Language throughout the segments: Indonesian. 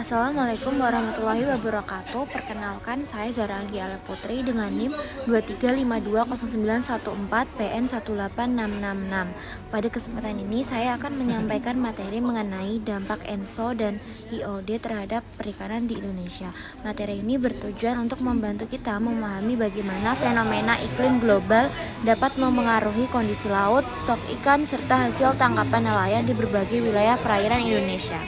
Assalamualaikum warahmatullahi wabarakatuh. Perkenalkan, saya Zara Anggiala Putri dengan NIM 23520914 PN18666. Pada kesempatan ini saya akan menyampaikan materi mengenai dampak ENSO dan IOD terhadap perikanan di Indonesia. Materi ini bertujuan untuk membantu kita memahami bagaimana fenomena iklim global dapat memengaruhi kondisi laut, stok ikan, serta hasil tangkapan nelayan di berbagai wilayah perairan Indonesia.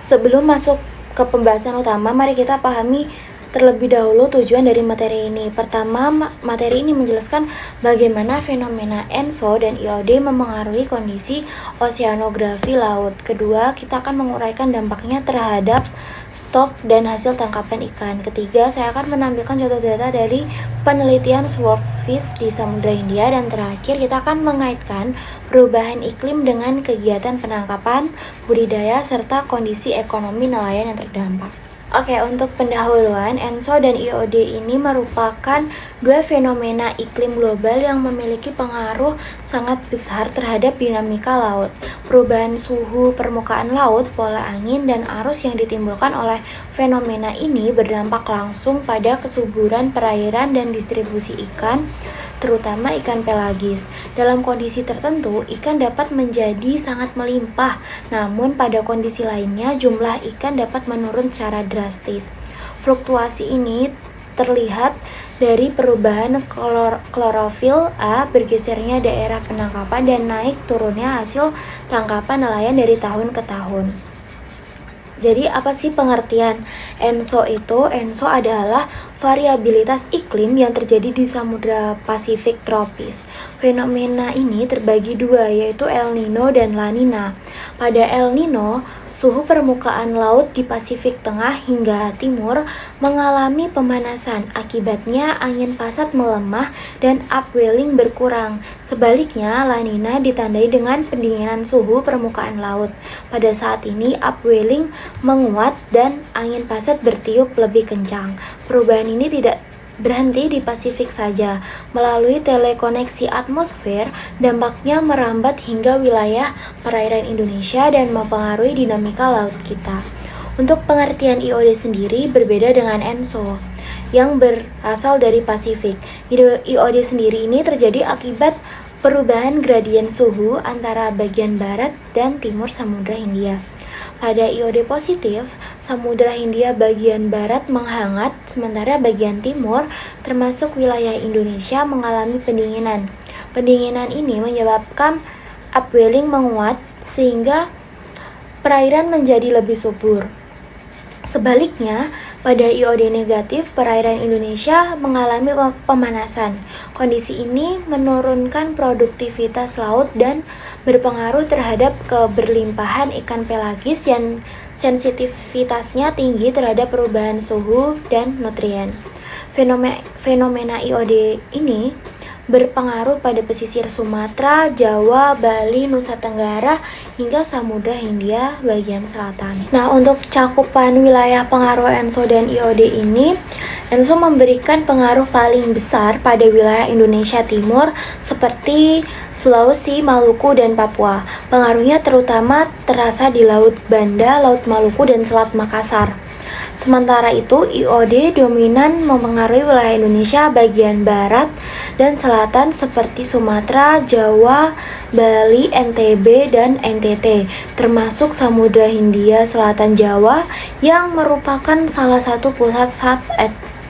Sebelum masuk ke pembahasan utama, mari kita pahami terlebih dahulu tujuan dari materi ini. Pertama, materi ini menjelaskan bagaimana fenomena ENSO dan IOD memengaruhi kondisi oseanografi laut. Kedua, kita akan menguraikan dampaknya terhadap stok dan hasil tangkapan ikan. Ketiga, saya akan menampilkan contoh data dari penelitian Swordfish di Samudra Hindia. Dan terakhir, kita akan mengaitkan perubahan iklim dengan kegiatan penangkapan, budidaya, serta kondisi ekonomi nelayan yang terdampak. Oke, untuk pendahuluan, ENSO dan IOD ini merupakan dua fenomena iklim global yang memiliki pengaruh sangat besar terhadap dinamika laut. Perubahan suhu permukaan laut, pola angin, dan arus yang ditimbulkan oleh fenomena ini berdampak langsung pada kesuburan perairan dan distribusi ikan, terutama ikan pelagis. Dalam kondisi tertentu, ikan dapat menjadi sangat melimpah, namun pada kondisi lainnya jumlah ikan dapat menurun secara drastis. Fluktuasi ini terlihat dari perubahan klorofil A, bergesernya daerah penangkapan, dan naik turunnya hasil tangkapan nelayan dari tahun ke tahun. Jadi apa sih pengertian ENSO itu? ENSO adalah variabilitas iklim yang terjadi di Samudra Pasifik tropis. Fenomena ini terbagi dua, yaitu El Nino dan La Nina. Pada El Nino, suhu permukaan laut di Pasifik Tengah hingga Timur mengalami pemanasan. Akibatnya angin pasat melemah dan upwelling berkurang. Sebaliknya, La Nina ditandai dengan pendinginan suhu permukaan laut. Pada saat ini, upwelling menguat dan angin pasat bertiup lebih kencang. Perubahan ini tidak berhenti di Pasifik saja. Melalui telekoneksi atmosfer, dampaknya merambat hingga wilayah perairan Indonesia dan mempengaruhi dinamika laut kita. Untuk pengertian IOD sendiri berbeda dengan ENSO yang berasal dari Pasifik. IOD sendiri ini terjadi akibat perubahan gradien suhu antara bagian barat dan timur Samudra Hindia. Pada IOD positif, Samudra Hindia bagian barat menghangat, sementara bagian timur, termasuk wilayah Indonesia, mengalami pendinginan. Pendinginan ini menyebabkan upwelling menguat, sehingga perairan menjadi lebih subur. Sebaliknya, pada IOD negatif, perairan Indonesia mengalami pemanasan. Kondisi ini menurunkan produktivitas laut dan berpengaruh terhadap keberlimpahan ikan pelagis yang sensitivitasnya tinggi terhadap perubahan suhu dan nutrien. Fenomena IOD ini berpengaruh pada pesisir Sumatera, Jawa, Bali, Nusa Tenggara, hingga Samudra Hindia bagian selatan. Nah, untuk cakupan wilayah pengaruh ENSO dan IOD ini, ENSO memberikan pengaruh paling besar pada wilayah Indonesia Timur seperti Sulawesi, Maluku, dan Papua. Pengaruhnya terutama terasa di Laut Banda, Laut Maluku, dan Selat Makassar. Sementara itu, IOD dominan memengaruhi wilayah Indonesia bagian barat dan selatan seperti Sumatera, Jawa, Bali, NTB, dan NTT, termasuk Samudra Hindia Selatan Jawa yang merupakan salah satu pusat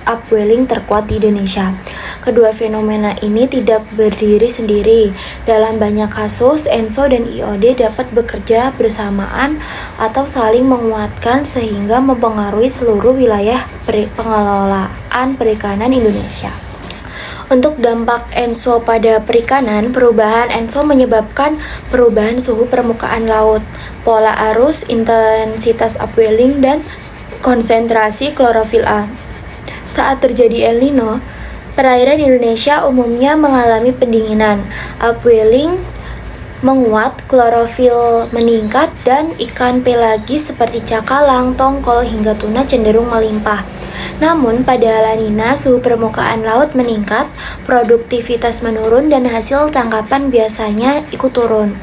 upwelling terkuat di Indonesia. Kedua fenomena ini tidak berdiri sendiri. Dalam banyak kasus, ENSO dan IOD dapat bekerja bersamaan atau saling menguatkan sehingga mempengaruhi seluruh wilayah pengelolaan perikanan Indonesia. Untuk dampak ENSO pada perikanan, perubahan ENSO menyebabkan perubahan suhu permukaan laut, pola arus, intensitas upwelling, dan konsentrasi klorofil A. Saat terjadi El Nino, perairan Indonesia umumnya mengalami pendinginan, upwelling menguat, klorofil meningkat, dan ikan pelagis seperti cakalang, tongkol, hingga tuna cenderung melimpah. Namun, pada La Nina, suhu permukaan laut meningkat, produktivitas menurun, dan hasil tangkapan biasanya ikut turun.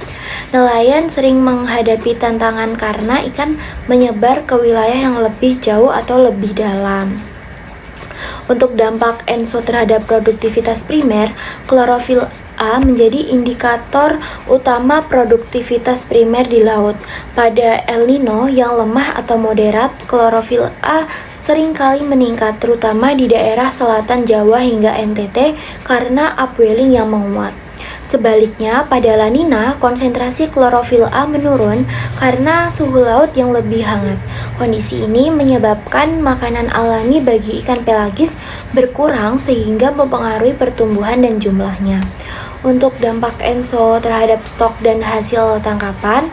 Nelayan sering menghadapi tantangan karena ikan menyebar ke wilayah yang lebih jauh atau lebih dalam. Untuk dampak ENSO terhadap produktivitas primer, klorofil A menjadi indikator utama produktivitas primer di laut. Pada El Nino yang lemah atau moderat, klorofil A seringkali meningkat, terutama di daerah selatan Jawa hingga NTT karena upwelling yang menguat. Sebaliknya, pada La Nina, konsentrasi klorofil A menurun karena suhu laut yang lebih hangat. Kondisi ini menyebabkan makanan alami bagi ikan pelagis berkurang sehingga mempengaruhi pertumbuhan dan jumlahnya. Untuk dampak ENSO terhadap stok dan hasil tangkapan,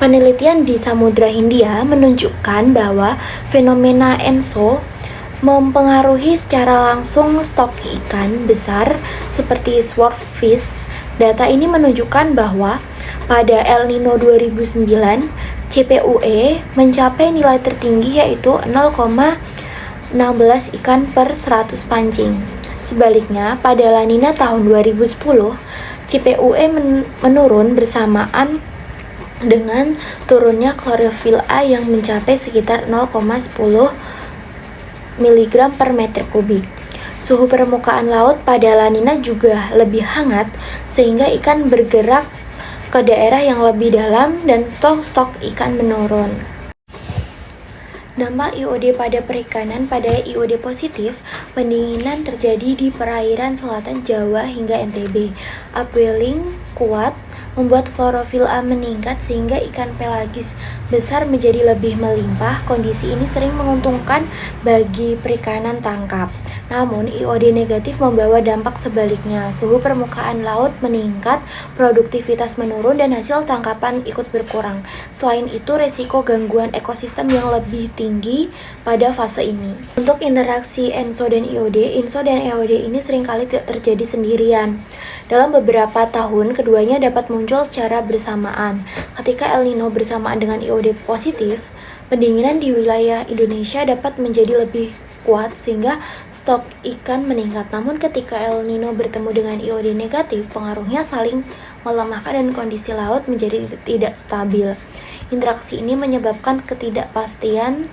penelitian di Samudra Hindia menunjukkan bahwa fenomena ENSO mempengaruhi secara langsung stok ikan besar seperti swordfish. Data ini menunjukkan bahwa pada El Nino 2009, CPUE mencapai nilai tertinggi yaitu 0,16 ikan per 100 pancing. Sebaliknya, pada La Nina tahun 2010, CPUE menurun bersamaan dengan turunnya klorofil A yang mencapai sekitar 0,10 mg per meter kubik. Suhu permukaan laut pada La Nina juga lebih hangat sehingga ikan bergerak ke daerah yang lebih dalam dan stok ikan menurun. Dampak IOD pada perikanan. Pada IOD positif, pendinginan terjadi di perairan selatan Jawa hingga NTB. Upwelling kuat membuat klorofil A meningkat sehingga ikan pelagis besar menjadi lebih melimpah. Kondisi ini sering menguntungkan bagi perikanan tangkap. Namun, IOD negatif membawa dampak sebaliknya. Suhu permukaan laut meningkat, produktivitas menurun, dan hasil tangkapan ikut berkurang. Selain itu, resiko gangguan ekosistem yang lebih tinggi pada fase ini. Untuk interaksi ENSO dan EOD ini seringkali tidak terjadi sendirian. Dalam beberapa tahun, keduanya dapat muncul secara bersamaan. Ketika El Nino bersamaan dengan IOD positif, pendinginan di wilayah Indonesia dapat menjadi lebih kuat sehingga stok ikan meningkat. Namun ketika El Nino bertemu dengan IOD negatif, pengaruhnya saling melemahkan dan kondisi laut menjadi tidak stabil. Interaksi ini menyebabkan ketidakpastian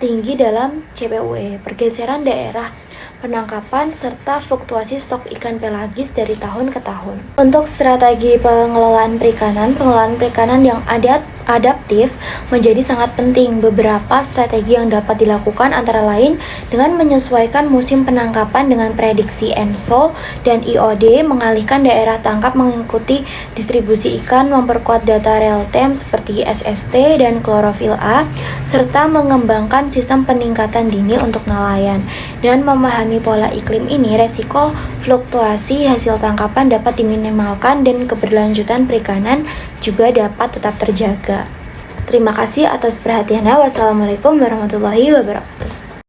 tinggi dalam CPUE, pergeseran daerah penangkapan, serta fluktuasi stok ikan pelagis dari tahun ke tahun. Untuk strategi pengelolaan perikanan yang adaptif menjadi sangat penting. Beberapa strategi yang dapat dilakukan antara lain dengan menyesuaikan musim penangkapan dengan prediksi ENSO dan IOD, mengalihkan daerah tangkap mengikuti distribusi ikan, memperkuat data real time seperti SST dan klorofil A, serta mengembangkan sistem peningkatan dini untuk nelayan. Dan memahami pola iklim ini, resiko fluktuasi hasil tangkapan dapat diminimalkan dan keberlanjutan perikanan juga dapat tetap terjaga. Terima kasih atas perhatiannya. Wassalamualaikum warahmatullahi wabarakatuh.